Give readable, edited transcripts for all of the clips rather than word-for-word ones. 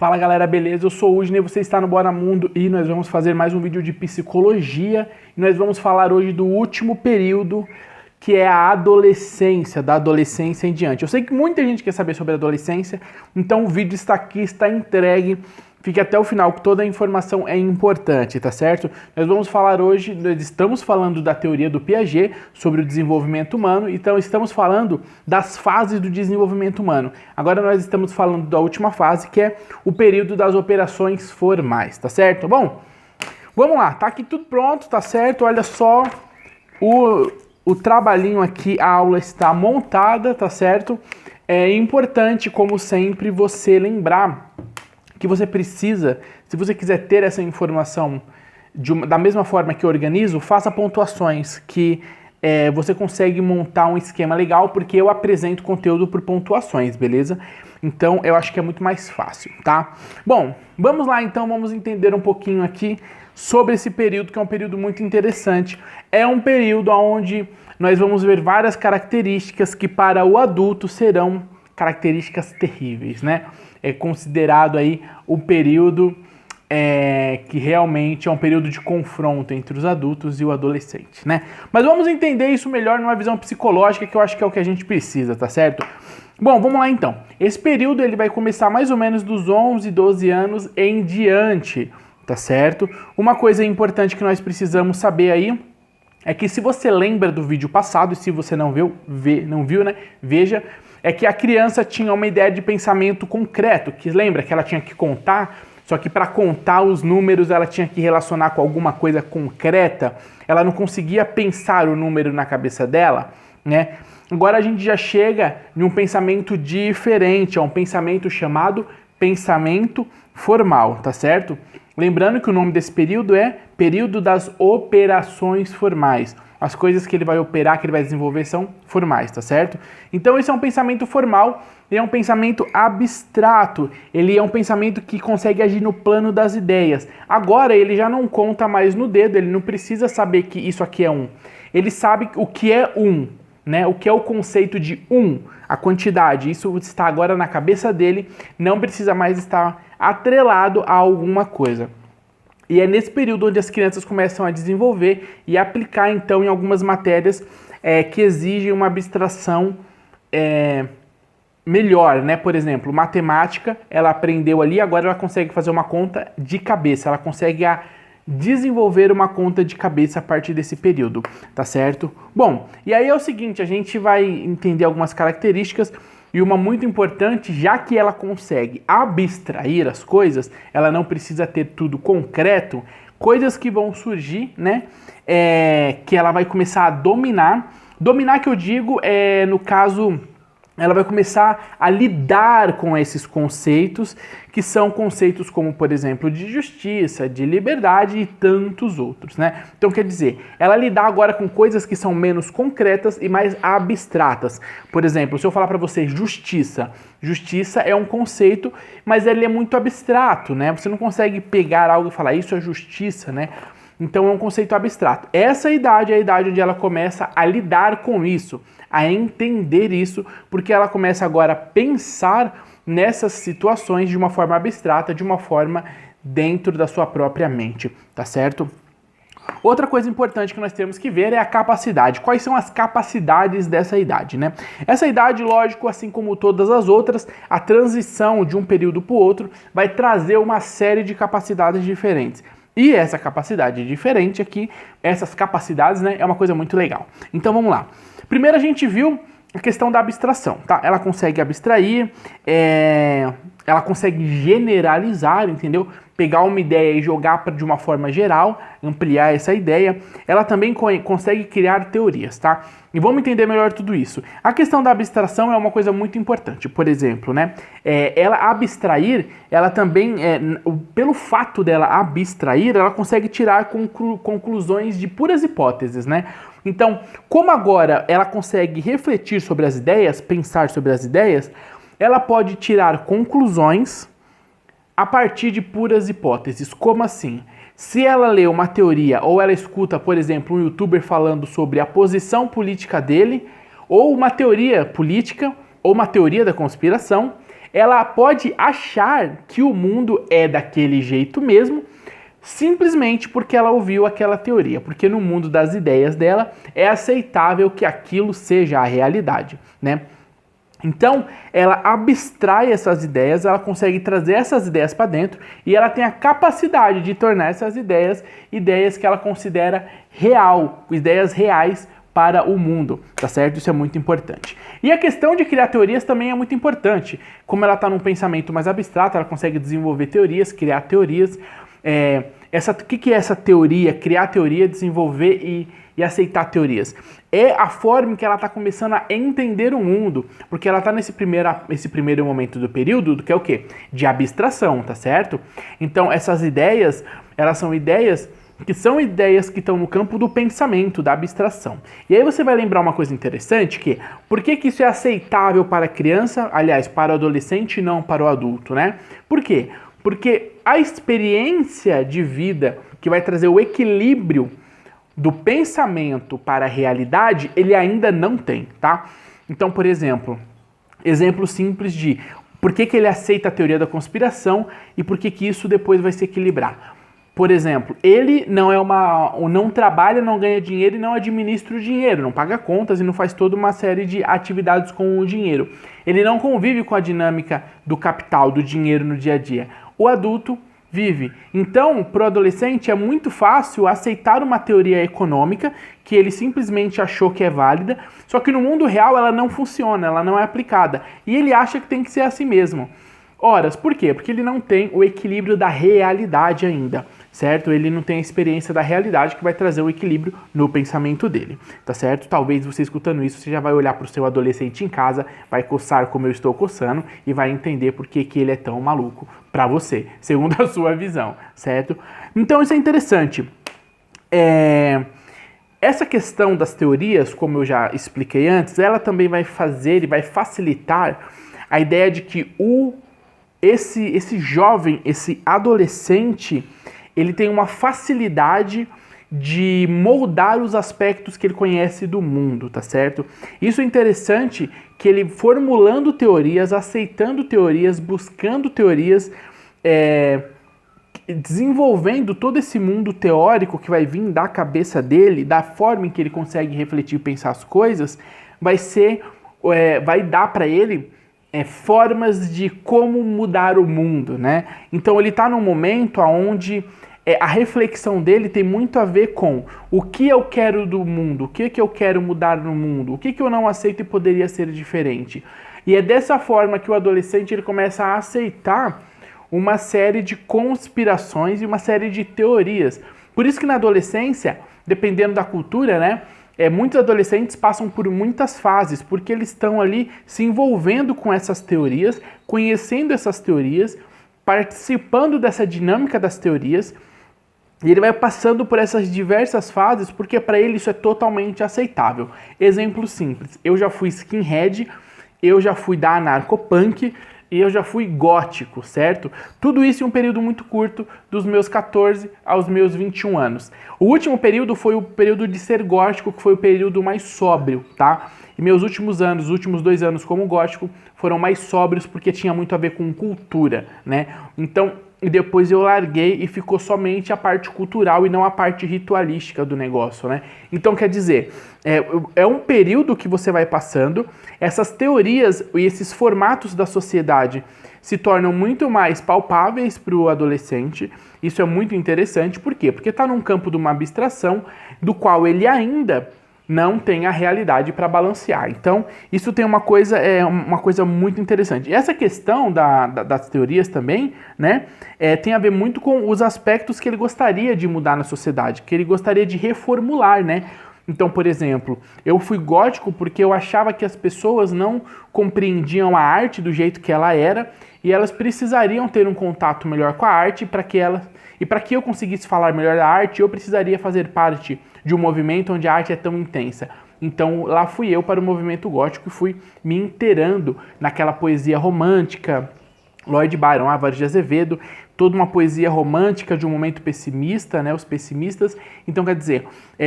Fala galera, beleza? Eu sou o Udney, você está no Bora Mundo e nós vamos fazer mais um vídeo de psicologia e nós vamos falar hoje do último período, que é a adolescência, da adolescência em diante. Eu sei que muita gente quer saber sobre a adolescência, então o vídeo está aqui, está entregue. Fique até o final, que toda a informação é importante, tá certo? Nós vamos falar hoje, nós estamos falando da teoria do Piaget sobre o desenvolvimento humano, então estamos falando das fases do desenvolvimento humano. Agora nós estamos falando da última fase, que é o período das operações formais, tá certo? Bom, vamos lá, tá aqui tudo pronto, tá certo? Olha só, o trabalhinho aqui, a aula está montada, tá certo? É importante, como sempre, você lembrar que você precisa, se você quiser ter essa informação da mesma forma que eu organizo, faça pontuações, que você consegue montar um esquema legal, porque eu apresento conteúdo por pontuações, beleza? Então eu acho que é muito mais fácil, tá? Bom, vamos lá então, vamos entender um pouquinho aqui sobre esse período, que é um período muito interessante. É um período onde nós vamos ver várias características que para o adulto serão características terríveis, né? É considerado aí o período que realmente é um período de confronto entre os adultos e o adolescente, né? Mas vamos entender isso melhor numa visão psicológica, que eu acho que é o que a gente precisa, tá certo? Bom, vamos lá então. Esse período ele vai começar mais ou menos dos 11, 12 anos em diante, tá certo? Uma coisa importante que nós precisamos saber aí é que, se você lembra do vídeo passado, e se você não viu, né? Veja, é que a criança tinha uma ideia de pensamento concreto, que lembra que ela tinha que contar, só que para contar os números ela tinha que relacionar com alguma coisa concreta, ela não conseguia pensar o número na cabeça dela, né? Agora a gente já chega em um pensamento diferente, é um pensamento chamado pensamento formal, tá certo? Lembrando que o nome desse período é período das operações formais. As coisas que ele vai operar, que ele vai desenvolver, são formais, tá certo? Então esse é um pensamento formal, ele é um pensamento abstrato, ele é um pensamento que consegue agir no plano das ideias. Agora ele já não conta mais no dedo, ele não precisa saber que isso aqui é 1. Ele sabe o que é 1, né? O que é o conceito de 1, a quantidade. Isso está agora na cabeça dele, não precisa mais estar atrelado a alguma coisa. E é nesse período onde as crianças começam a desenvolver e aplicar, então, em algumas matérias que exigem uma abstração melhor, né? Por exemplo, matemática, ela aprendeu ali, agora ela consegue fazer uma conta de cabeça, ela consegue desenvolver uma conta de cabeça a partir desse período, tá certo? Bom, e aí é o seguinte, a gente vai entender algumas características. E uma muito importante, já que ela consegue abstrair as coisas, ela não precisa ter tudo concreto, coisas que vão surgir, né? Que ela vai começar a dominar. Dominar, que eu digo, no caso, ela vai começar a lidar com esses conceitos, que são conceitos como, por exemplo, de justiça, de liberdade e tantos outros, né? Então, quer dizer, ela lidar agora com coisas que são menos concretas e mais abstratas. Por exemplo, se eu falar para você justiça, justiça é um conceito, mas ele é muito abstrato, né? Você não consegue pegar algo e falar, isso é justiça, né? Então é um conceito abstrato. Essa idade é a idade onde ela começa a lidar com isso, a entender isso, porque ela começa agora a pensar nessas situações de uma forma abstrata, de uma forma dentro da sua própria mente, tá certo? Outra coisa importante que nós temos que ver é a capacidade. Quais são as capacidades dessa idade, né? Essa idade, lógico, assim como todas as outras, a transição de um período para o outro vai trazer uma série de capacidades diferentes. E essa capacidade diferente aqui, essas capacidades, né, é uma coisa muito legal. Então vamos lá. Primeiro a gente viu a questão da abstração, tá? Ela consegue abstrair, ela consegue generalizar, entendeu? Pegar uma ideia e jogar de uma forma geral, ampliar essa ideia. Ela também consegue criar teorias, tá? E vamos entender melhor tudo isso. A questão da abstração é uma coisa muito importante. Por exemplo, né? Ela abstrair, ela também, pelo fato dela abstrair, ela consegue tirar conclusões de puras hipóteses, né? Então, como agora ela consegue refletir sobre as ideias, pensar sobre as ideias, ela pode tirar conclusões a partir de puras hipóteses. Como assim? Se ela lê uma teoria ou ela escuta, por exemplo, um youtuber falando sobre a posição política dele, ou uma teoria política, ou uma teoria da conspiração, ela pode achar que o mundo é daquele jeito mesmo, simplesmente porque ela ouviu aquela teoria, porque no mundo das ideias dela é aceitável que aquilo seja a realidade, né? Então, ela abstrai essas ideias, ela consegue trazer essas ideias para dentro e ela tem a capacidade de tornar essas ideias ideias que ela considera real, ideias reais para o mundo, tá certo? Isso é muito importante. E a questão de criar teorias também é muito importante. Como ela está num pensamento mais abstrato, ela consegue desenvolver teorias, criar teorias. O que é essa teoria? Criar teoria, desenvolver e aceitar teorias. É a forma em que ela está começando a entender o mundo, porque ela está nesse primeiro momento do período, que é o quê? De abstração, tá certo? Então, essas ideias, elas são ideias que estão no campo do pensamento, da abstração. E aí você vai lembrar uma coisa interessante, que por que isso é aceitável para a criança, aliás, para o adolescente e não para o adulto, né? Por quê? Porque a experiência de vida que vai trazer o equilíbrio do pensamento para a realidade, ele ainda não tem, tá? Então, por exemplo simples de por que ele aceita a teoria da conspiração e por que isso depois vai se equilibrar. Por exemplo, ele não trabalha, não ganha dinheiro e não administra o dinheiro, não paga contas e não faz toda uma série de atividades com o dinheiro. Ele não convive com a dinâmica do capital, do dinheiro no dia a dia. O adulto vive. Então, para o adolescente é muito fácil aceitar uma teoria econômica que ele simplesmente achou que é válida, só que no mundo real ela não funciona, ela não é aplicada. E ele acha que tem que ser assim mesmo. Ora, por quê? Porque ele não tem o equilíbrio da realidade ainda, certo? Ele não tem a experiência da realidade que vai trazer o equilíbrio no pensamento dele, tá certo? Talvez você escutando isso, você já vai olhar para o seu adolescente em casa, vai coçar como eu estou coçando e vai entender por que ele é tão maluco para você, segundo a sua visão, certo? Então isso é interessante. Essa questão das teorias, como eu já expliquei antes, ela também vai fazer e vai facilitar a ideia de que esse jovem, esse adolescente, ele tem uma facilidade de moldar os aspectos que ele conhece do mundo, tá certo? Isso é interessante, que ele formulando teorias, aceitando teorias, buscando teorias, desenvolvendo todo esse mundo teórico que vai vir da cabeça dele, da forma em que ele consegue refletir e pensar as coisas, vai dar para ele formas de como mudar o mundo, né? Então ele está num momento onde a reflexão dele tem muito a ver com o que eu quero do mundo, o que eu quero mudar no mundo, o que eu não aceito e poderia ser diferente. E é dessa forma que o adolescente ele começa a aceitar uma série de conspirações e uma série de teorias. Por isso que na adolescência, dependendo da cultura, né? Muitos adolescentes passam por muitas fases, porque eles estão ali se envolvendo com essas teorias, conhecendo essas teorias, participando dessa dinâmica das teorias, e ele vai passando por essas diversas fases, porque para ele isso é totalmente aceitável. Exemplo simples, eu já fui skinhead, eu já fui da anarcopunk, e eu já fui gótico, certo? Tudo isso em um período muito curto, dos meus 14 aos meus 21 anos. O último período foi o período de ser gótico, que foi o período mais sóbrio, tá? E meus últimos anos, os últimos 2 anos como gótico, foram mais sóbrios porque tinha muito a ver com cultura, né? Então, e depois eu larguei e ficou somente a parte cultural e não a parte ritualística do negócio, né? Então, quer dizer, é um período que você vai passando, essas teorias e esses formatos da sociedade se tornam muito mais palpáveis para o adolescente. Isso é muito interessante, por quê? Porque está num campo de uma abstração do qual ele ainda não tem a realidade para balancear. Então, isso tem uma coisa muito interessante. E essa questão das teorias também, né, tem a ver muito com os aspectos que ele gostaria de mudar na sociedade, que ele gostaria de reformular, né? Então, por exemplo, eu fui gótico porque eu achava que as pessoas não compreendiam a arte do jeito que ela era e elas precisariam ter um contato melhor com a arte para que eu conseguisse falar melhor da arte, eu precisaria fazer parte de um movimento onde a arte é tão intensa. Então lá fui eu para o movimento gótico e fui me inteirando naquela poesia romântica, Lord Byron, Álvares de Azevedo, toda uma poesia romântica de um momento pessimista, né, os pessimistas. Então, quer dizer,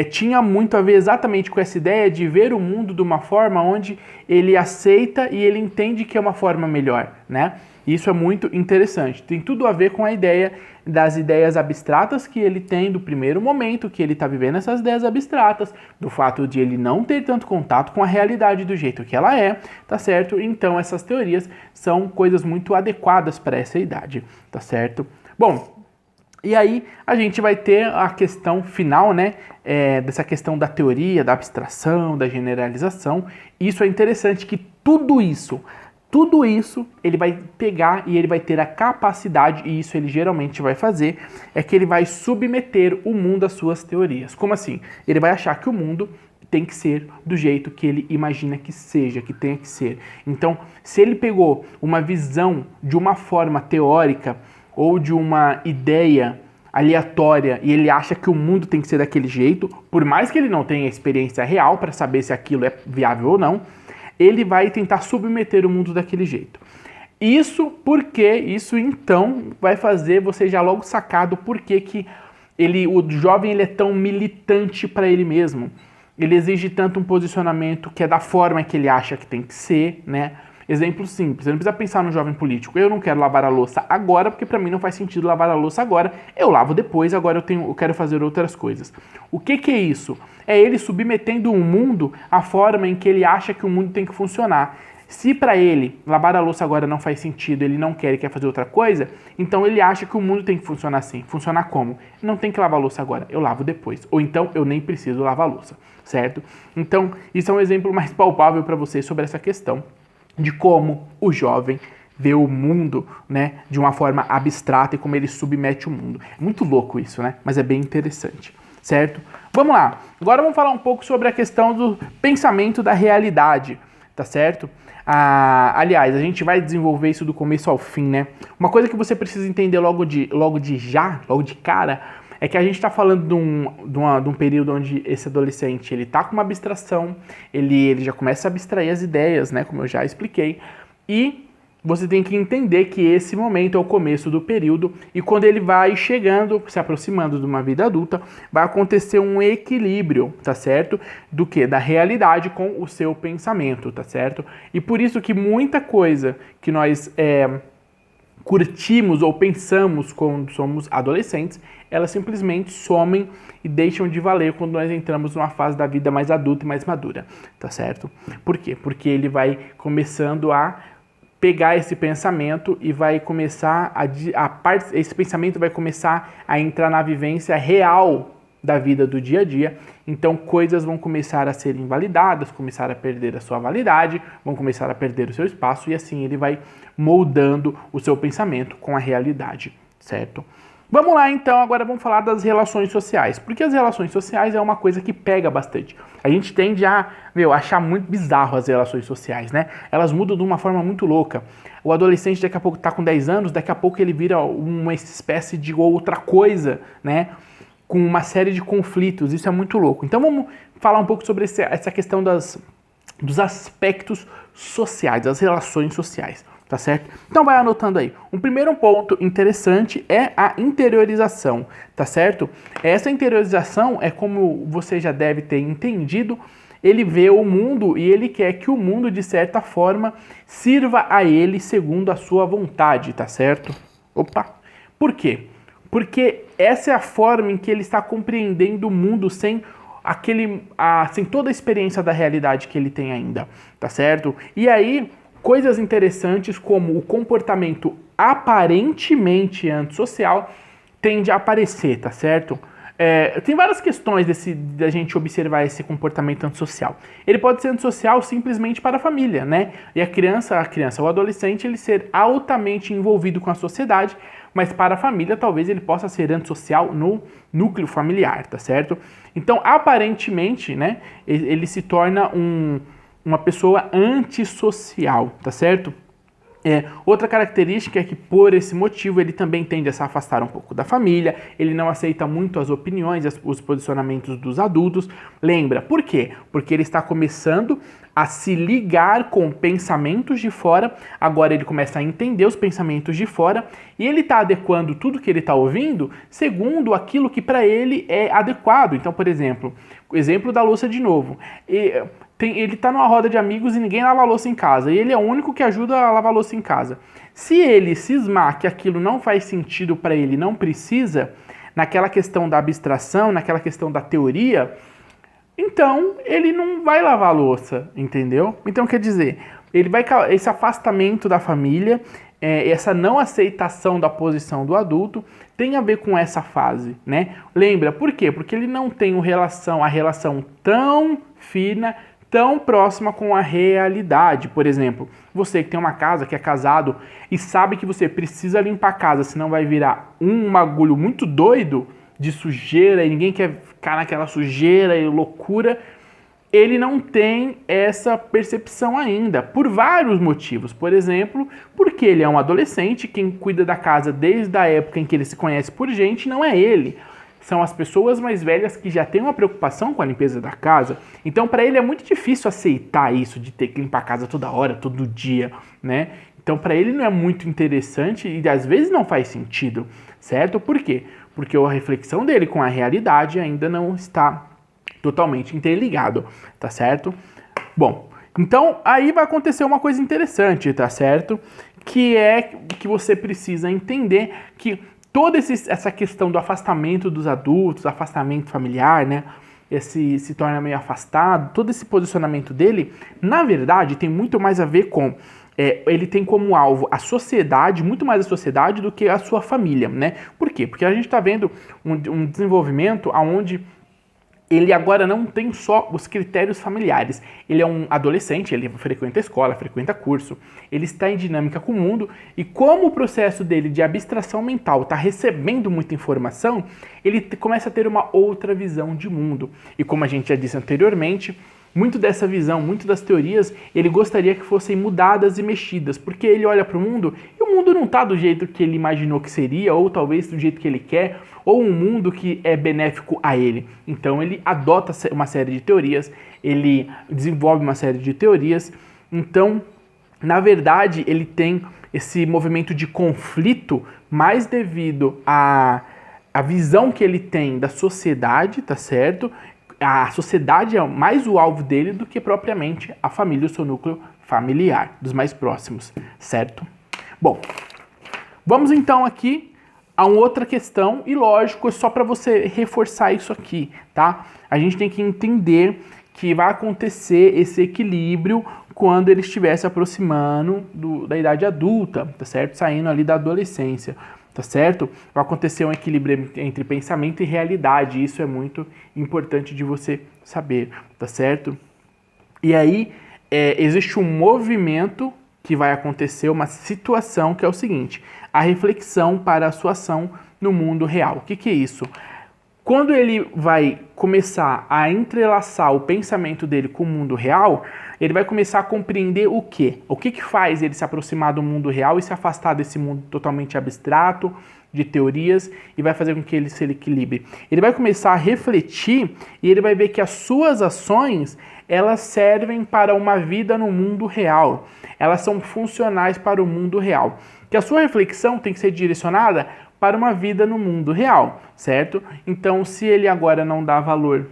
tinha muito a ver exatamente com essa ideia de ver o mundo de uma forma onde ele aceita e ele entende que é uma forma melhor, né? Isso é muito interessante. Tem tudo a ver com a ideia das ideias abstratas que ele tem do primeiro momento que ele está vivendo essas ideias abstratas, do fato de ele não ter tanto contato com a realidade do jeito que ela é, tá certo? Então essas teorias são coisas muito adequadas para essa idade, tá certo? Bom, e aí a gente vai ter a questão final, né, dessa questão da teoria, da abstração, da generalização. Isso é interessante que tudo isso ele vai pegar e ele vai ter a capacidade, e isso ele geralmente vai fazer, é que ele vai submeter o mundo às suas teorias. Como assim? Ele vai achar que o mundo tem que ser do jeito que ele imagina que seja, que tenha que ser. Então, se ele pegou uma visão de uma forma teórica ou de uma ideia aleatória e ele acha que o mundo tem que ser daquele jeito, por mais que ele não tenha experiência real para saber se aquilo é viável ou não, ele vai tentar submeter o mundo daquele jeito. Isso então vai fazer você já logo sacar do porquê que o jovem ele é tão militante para ele mesmo. Ele exige tanto um posicionamento que é da forma que ele acha que tem que ser, né? Exemplo simples, você não precisa pensar no jovem político. Eu não quero lavar a louça agora, porque para mim não faz sentido lavar a louça agora. Eu lavo depois, agora eu quero fazer outras coisas. O que é isso? É ele submetendo o mundo à forma em que ele acha que o mundo tem que funcionar. Se para ele lavar a louça agora não faz sentido, ele não quer e quer fazer outra coisa, então ele acha que o mundo tem que funcionar assim. Funcionar como? Não tem que lavar a louça agora, eu lavo depois. Ou então eu nem preciso lavar a louça, certo? Então isso é um exemplo mais palpável para vocês sobre essa questão de como o jovem vê o mundo, né, de uma forma abstrata e como ele submete o mundo. É muito louco isso, né? Mas é bem interessante, certo? Vamos lá. Agora vamos falar um pouco sobre a questão do pensamento da realidade, tá certo? Aliás, a gente vai desenvolver isso do começo ao fim, né? Uma coisa que você precisa entender logo de cara, é que a gente está falando de um período onde esse adolescente ele está com uma abstração, ele já começa a abstrair as ideias, né, como eu já expliquei, e você tem que entender que esse momento é o começo do período, e quando ele vai chegando, se aproximando de uma vida adulta, vai acontecer um equilíbrio, tá certo? Do que? Da realidade com o seu pensamento, tá certo? E por isso que muita coisa que nós curtimos ou pensamos quando somos adolescentes, elas simplesmente somem e deixam de valer quando nós entramos numa fase da vida mais adulta e mais madura, tá certo? Por quê? Porque ele vai começando a pegar esse pensamento e vai começar esse pensamento vai começar a entrar na vivência real da vida do dia a dia. Então coisas vão começar a ser invalidadas, começar a perder a sua validade, vão começar a perder o seu espaço e assim ele vai moldando o seu pensamento com a realidade, certo? Vamos lá então, agora vamos falar das relações sociais, porque as relações sociais é uma coisa que pega bastante. A gente tende a, achar muito bizarro as relações sociais, né? Elas mudam de uma forma muito louca. O adolescente daqui a pouco tá com 10 anos, daqui a pouco ele vira uma espécie de outra coisa, né? Com uma série de conflitos, isso é muito louco. Então vamos falar um pouco sobre essa questão dos aspectos sociais, das relações sociais, tá certo? Então vai anotando aí. Um primeiro ponto interessante é a interiorização, tá certo? Essa interiorização é como você já deve ter entendido, ele vê o mundo e ele quer que o mundo, de certa forma, sirva a ele segundo a sua vontade, tá certo? Opa! Por quê? Porque essa é a forma em que ele está compreendendo o mundo sem toda a experiência da realidade que ele tem ainda, tá certo? E aí, coisas interessantes como o comportamento aparentemente antissocial tende a aparecer, tá certo? Tem várias questões da gente observar esse comportamento antissocial. Ele pode ser antissocial simplesmente para a família, né? E a criança, o adolescente, ele ser altamente envolvido com a sociedade, mas para a família talvez ele possa ser antissocial no núcleo familiar, tá certo? Então, aparentemente, né, ele se torna uma pessoa antissocial, tá certo? Outra característica é que, por esse motivo, ele também tende a se afastar um pouco da família, ele não aceita muito as opiniões, os posicionamentos dos adultos. Lembra, por quê? Porque ele está começando a se ligar com pensamentos de fora, agora ele começa a entender os pensamentos de fora e ele está adequando tudo que ele está ouvindo segundo aquilo que para ele é adequado. Então, por exemplo, o exemplo da louça de novo. Ele tá numa roda de amigos e ninguém lava a louça em casa. E ele é o único que ajuda a lavar a louça em casa. Se ele cismar que aquilo não faz sentido para ele, não precisa, naquela questão da abstração, naquela questão da teoria, então ele não vai lavar a louça, entendeu? Então quer dizer, esse afastamento da família, essa não aceitação da posição do adulto, tem a ver com essa fase, né? Lembra, por quê? Porque ele não tem a relação tão fina, tão próxima com a realidade. Por exemplo, você que tem uma casa, que é casado e sabe que você precisa limpar a casa, senão vai virar um bagulho muito doido de sujeira e ninguém quer ficar naquela sujeira e loucura, ele não tem essa percepção ainda, por vários motivos. Por exemplo, porque ele é um adolescente, quem cuida da casa desde a época em que ele se conhece por gente não é ele. São as pessoas mais velhas que já têm uma preocupação com a limpeza da casa. Então, para ele é muito difícil aceitar isso de ter que limpar a casa toda hora, todo dia, né? Então, para ele não é muito interessante e às vezes não faz sentido, certo? Por quê? Porque a reflexão dele com a realidade ainda não está totalmente interligado, tá certo? Bom, então aí vai acontecer uma coisa interessante, tá certo? Que é que você precisa entender que toda essa questão do afastamento dos adultos, afastamento familiar, né? Se torna meio afastado, todo esse posicionamento dele, na verdade, tem muito mais a ver com... ele tem como alvo a sociedade, muito mais a sociedade do que a sua família, né? Por quê? Porque a gente está vendo um desenvolvimento onde ele agora não tem só os critérios familiares. Ele é um adolescente, ele frequenta escola, frequenta curso, ele está em dinâmica com o mundo e como o processo dele de abstração mental está recebendo muita informação, ele começa a ter uma outra visão de mundo. E como a gente já disse anteriormente, muito dessa visão, muito das teorias, ele gostaria que fossem mudadas e mexidas, porque ele olha para o mundo e o mundo não está do jeito que ele imaginou que seria, ou talvez do jeito que ele quer, ou um mundo que é benéfico a ele. Então ele adota uma série de teorias, ele desenvolve uma série de teorias, então, na verdade, ele tem esse movimento de conflito mais devido à visão que ele tem da sociedade, tá certo? A sociedade é mais o alvo dele do que propriamente a família, o seu núcleo familiar, dos mais próximos, certo? Bom, vamos então aqui a uma outra questão, e lógico, é só para você reforçar isso aqui, tá? A gente tem que entender que vai acontecer esse equilíbrio quando ele estiver se aproximando da idade adulta, tá certo? Saindo ali da adolescência. Tá certo? Vai acontecer um equilíbrio entre pensamento e realidade, isso é muito importante de você saber, tá certo? E aí, existe um movimento que vai acontecer, uma situação que é o seguinte, a reflexão para a sua ação no mundo real. O que é isso? Quando ele vai começar a entrelaçar o pensamento dele com o mundo real, ele vai começar a compreender o quê? O que faz ele se aproximar do mundo real e se afastar desse mundo totalmente abstrato, de teorias, e vai fazer com que ele se equilibre. Ele vai começar a refletir e ele vai ver que as suas ações, elas servem para uma vida no mundo real. Elas são funcionais para o mundo real. Que a sua reflexão tem que ser direcionada para uma vida no mundo real, certo? Então, se ele agora não dá valor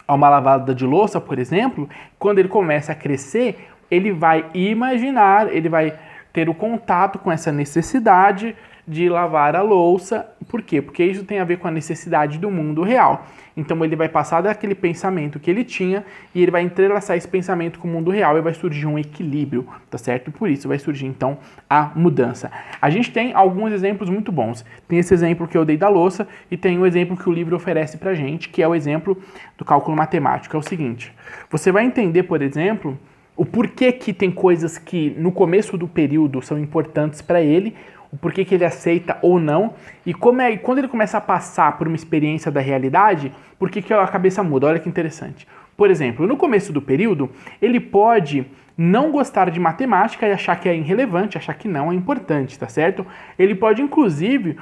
a uma lavada de louça, por exemplo, quando ele começa a crescer, ele vai imaginar, ele vai ter o contato com essa necessidade de lavar a louça. Por quê? Porque isso tem a ver com a necessidade do mundo real. Então ele vai passar daquele pensamento que ele tinha e ele vai entrelaçar esse pensamento com o mundo real e vai surgir um equilíbrio, tá certo? E por isso vai surgir então a mudança. A gente tem alguns exemplos muito bons. Tem esse exemplo que eu dei da louça e tem o exemplo que o livro oferece pra gente, que é o exemplo do cálculo matemático. É o seguinte, você vai entender, por exemplo, o porquê que tem coisas que no começo do período são importantes para ele, o porquê que ele aceita ou não, e quando ele começa a passar por uma experiência da realidade, por que a cabeça muda? Olha que interessante. Por exemplo, no começo do período, ele pode não gostar de matemática e achar que é irrelevante, achar que não é importante, tá certo? Ele pode, inclusive,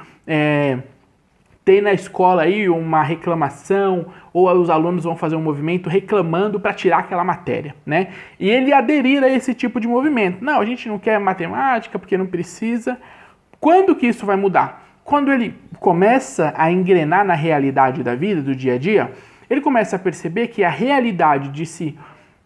ter na escola aí uma reclamação, ou os alunos vão fazer um movimento reclamando para tirar aquela matéria, né? E ele aderir a esse tipo de movimento. Não, a gente não quer matemática porque não precisa. Quando que isso vai mudar? Quando ele começa a engrenar na realidade da vida, do dia a dia, ele começa a perceber que a realidade de se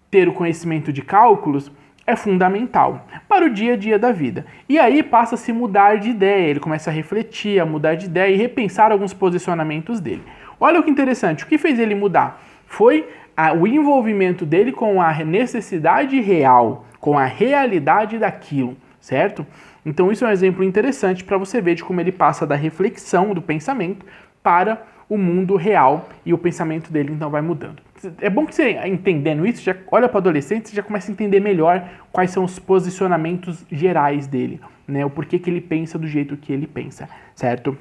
ter o conhecimento de cálculos é fundamental para o dia a dia da vida. E aí passa a se mudar de ideia, ele começa a refletir, a mudar de ideia e repensar alguns posicionamentos dele. Olha o que interessante, o que fez ele mudar? Foi o envolvimento dele com a necessidade real, com a realidade daquilo, certo? Então isso é um exemplo interessante para você ver de como ele passa da reflexão, do pensamento, para o mundo real e o pensamento dele então vai mudando. É bom que você, entendendo isso, já olha para o adolescente, você já começa a entender melhor quais são os posicionamentos gerais dele, né? O porquê que ele pensa do jeito que ele pensa, certo?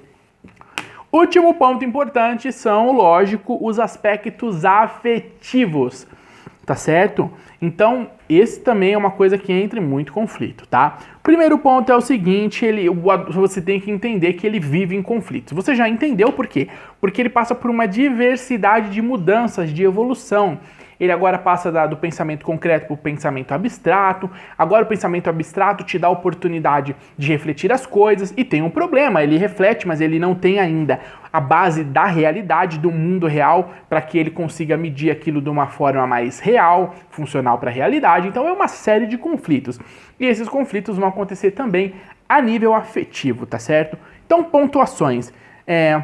Último ponto importante são, lógico, os aspectos afetivos, tá certo? Então, esse também é uma coisa que entra em muito conflito, tá? Primeiro ponto é o seguinte, você tem que entender que ele vive em conflitos. Você já entendeu por quê? Porque ele passa por uma diversidade de mudanças, de evolução. Ele agora passa do pensamento concreto para o pensamento abstrato. Agora o pensamento abstrato te dá a oportunidade de refletir as coisas. E tem um problema, ele reflete, mas ele não tem ainda a base da realidade, do mundo real, para que ele consiga medir aquilo de uma forma mais real, funcional para a realidade. Então é uma série de conflitos. E esses conflitos vão acontecer também a nível afetivo, tá certo? Então, pontuações. É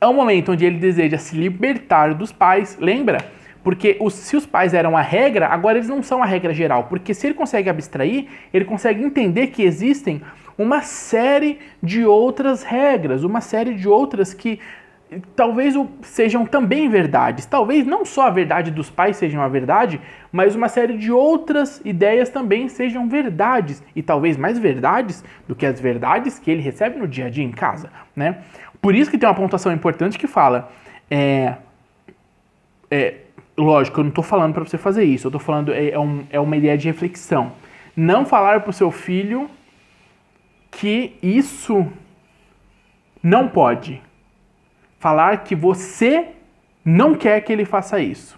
um momento onde ele deseja se libertar dos pais, lembra? Porque se os pais eram a regra, agora eles não são a regra geral. Porque se ele consegue abstrair, ele consegue entender que existem uma série de outras regras, uma série de outras que talvez sejam também verdades. Talvez não só a verdade dos pais sejam a verdade, mas uma série de outras ideias também sejam verdades. E talvez mais verdades do que as verdades que ele recebe no dia a dia em casa, né? Por isso que tem uma pontuação importante que fala... Lógico, eu não estou falando para você fazer isso, eu estou falando, é uma ideia de reflexão. Não falar para o seu filho que isso não pode. Falar que você não quer que ele faça isso.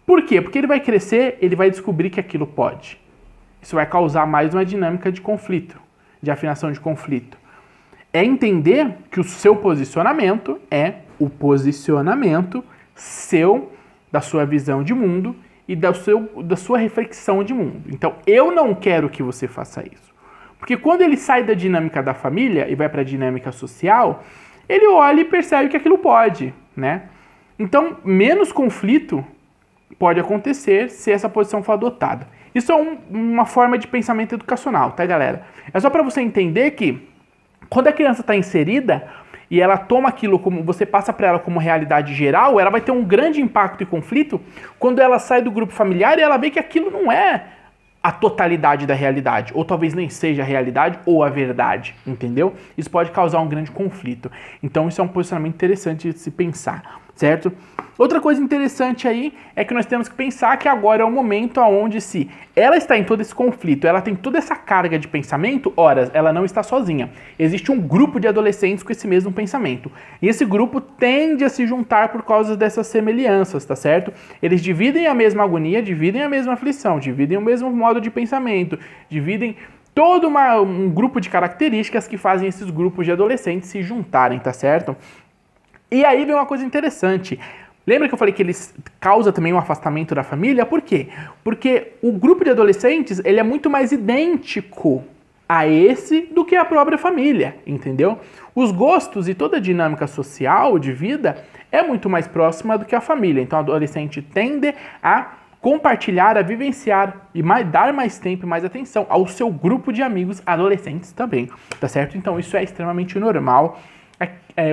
Por quê? Porque ele vai crescer, ele vai descobrir que aquilo pode. Isso vai causar mais uma dinâmica de conflito, de afinação de conflito. É entender que o seu posicionamento é o posicionamento seu, da sua visão de mundo e da sua reflexão de mundo. Então, eu não quero que você faça isso. Porque quando ele sai da dinâmica da família e vai para a dinâmica social, ele olha e percebe que aquilo pode, né? Então, menos conflito pode acontecer se essa posição for adotada. Isso é uma forma de pensamento educacional, tá, galera? É só para você entender que quando a criança está inserida e ela toma aquilo como você passa para ela como realidade geral, ela vai ter um grande impacto e conflito quando ela sai do grupo familiar e ela vê que aquilo não é a totalidade da realidade, ou talvez nem seja a realidade ou a verdade, entendeu? Isso pode causar um grande conflito. Então isso é um posicionamento interessante de se pensar, certo? Outra coisa interessante aí é que nós temos que pensar que agora é o momento onde, se ela está em todo esse conflito, ela tem toda essa carga de pensamento, ora, ela não está sozinha. Existe um grupo de adolescentes com esse mesmo pensamento. E esse grupo tende a se juntar por causa dessas semelhanças, tá certo? Eles dividem a mesma agonia, dividem a mesma aflição, dividem o mesmo modo de pensamento, dividem todo um grupo de características que fazem esses grupos de adolescentes se juntarem, tá certo? E aí vem uma coisa interessante. Lembra que eu falei que eles causam também um afastamento da família? Por quê? Porque o grupo de adolescentes, ele é muito mais idêntico a esse do que a própria família, entendeu? Os gostos e toda a dinâmica social de vida é muito mais próxima do que a família. Então, o adolescente tende a compartilhar, a vivenciar e dar mais tempo e mais atenção ao seu grupo de amigos adolescentes também, tá certo? Então, isso é extremamente normal.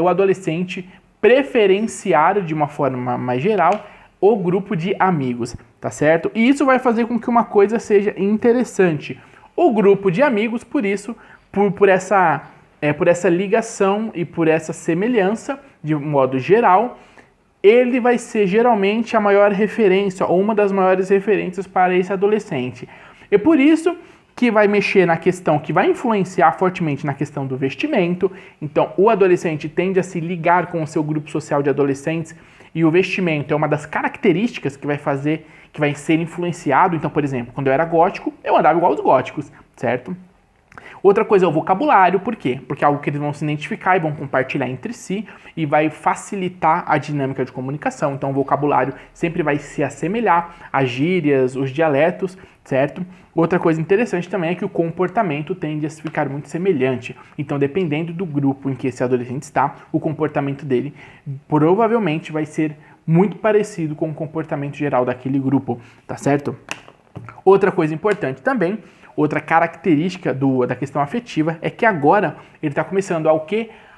O adolescente preferenciar de uma forma mais geral o grupo de amigos, tá certo? E isso vai fazer com que uma coisa seja interessante. O grupo de amigos, por isso, por essa ligação e por essa semelhança, de modo geral, ele vai ser geralmente a maior referência, ou uma das maiores referências para esse adolescente. É por isso que vai mexer na questão, que vai influenciar fortemente na questão do vestimento. Então, o adolescente tende a se ligar com o seu grupo social de adolescentes, e o vestimento é uma das características que vai fazer, que vai ser influenciado. Então, por exemplo, quando eu era gótico, eu andava igual os góticos, certo? Outra coisa é o vocabulário, por quê? Porque é algo que eles vão se identificar e vão compartilhar entre si e vai facilitar a dinâmica de comunicação. Então o vocabulário sempre vai se assemelhar às gírias, os dialetos, certo? Outra coisa interessante também é que o comportamento tende a ficar muito semelhante. Então, dependendo do grupo em que esse adolescente está, o comportamento dele provavelmente vai ser muito parecido com o comportamento geral daquele grupo, tá certo? Outra coisa importante também, outra característica da questão afetiva é que agora ele está começando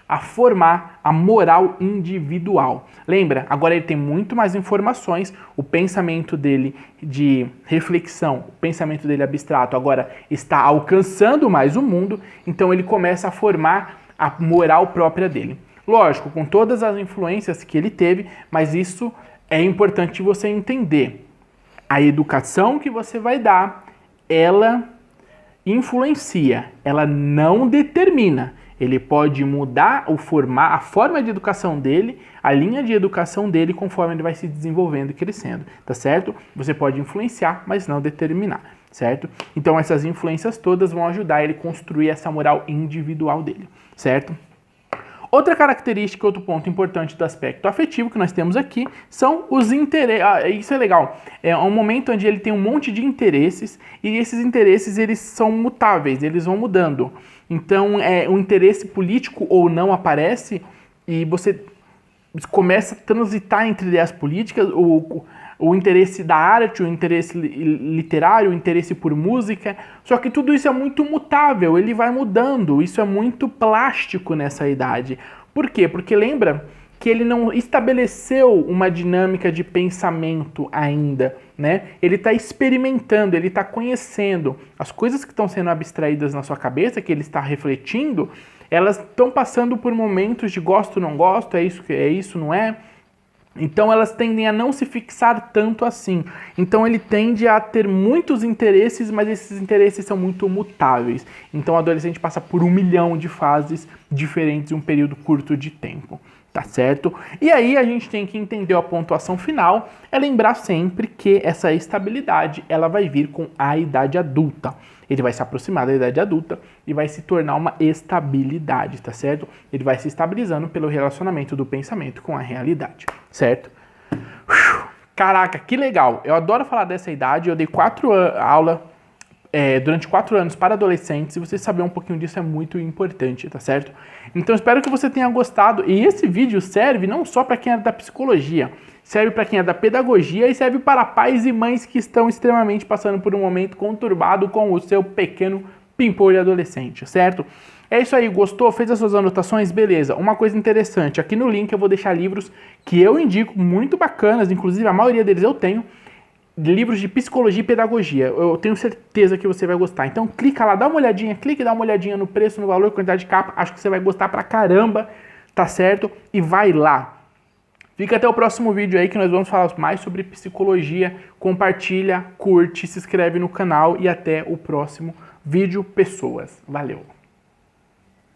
a formar a moral individual. Lembra? Agora ele tem muito mais informações, o pensamento dele de reflexão, o pensamento dele abstrato agora está alcançando mais o mundo, então ele começa a formar a moral própria dele. Lógico, com todas as influências que ele teve, mas isso é importante você entender. A educação que você vai dar, ela influencia, ela não determina. Ele pode mudar a forma de educação dele, a linha de educação dele, conforme ele vai se desenvolvendo e crescendo, tá certo? Você pode influenciar, mas não determinar, certo? Então essas influências todas vão ajudar ele a construir essa moral individual dele, certo? Outra característica, outro ponto importante do aspecto afetivo que nós temos aqui são os interesses. Isso é legal. É um momento onde ele tem um monte de interesses e esses interesses eles são mutáveis, eles vão mudando. Então, o interesse político ou não aparece e você começa a transitar entre ideias políticas, o interesse da arte, o interesse literário, o interesse por música, só que tudo isso é muito mutável, ele vai mudando, isso é muito plástico nessa idade. Por quê? Porque lembra que ele não estabeleceu uma dinâmica de pensamento ainda, né? Ele está experimentando, ele está conhecendo. As coisas que estão sendo abstraídas na sua cabeça, que ele está refletindo, elas estão passando por momentos de gosto, não gosto, é isso, não é? Então elas tendem a não se fixar tanto assim. Então ele tende a ter muitos interesses, mas esses interesses são muito mutáveis. Então o adolescente passa por 1 milhão de fases diferentes em um período curto de tempo. Tá certo? E aí a gente tem que entender a pontuação final, é lembrar sempre que essa estabilidade ela vai vir com a idade adulta. Ele vai se aproximar da idade adulta e vai se tornar uma estabilidade, tá certo? Ele vai se estabilizando pelo relacionamento do pensamento com a realidade, certo? Caraca, que legal! Eu adoro falar dessa idade, eu dei 4 aulas durante 4 anos para adolescentes, e você saber um pouquinho disso é muito importante, tá certo? Então espero que você tenha gostado, e esse vídeo serve não só para quem é da psicologia, serve para quem é da pedagogia e serve para pais e mães que estão extremamente passando por um momento conturbado com o seu pequeno pimpolho adolescente, certo? É isso aí, gostou? Fez as suas anotações? Beleza. Uma coisa interessante, aqui no link eu vou deixar livros que eu indico, muito bacanas, inclusive a maioria deles eu tenho, livros de psicologia e pedagogia. Eu tenho certeza que você vai gostar. Então clica lá, dá uma olhadinha, dá uma olhadinha no preço, no valor, quantidade de capa. Acho que você vai gostar pra caramba, tá certo? E vai lá. Fica até o próximo vídeo aí que nós vamos falar mais sobre psicologia. Compartilha, curte, se inscreve no canal e até o próximo vídeo, pessoas. Valeu!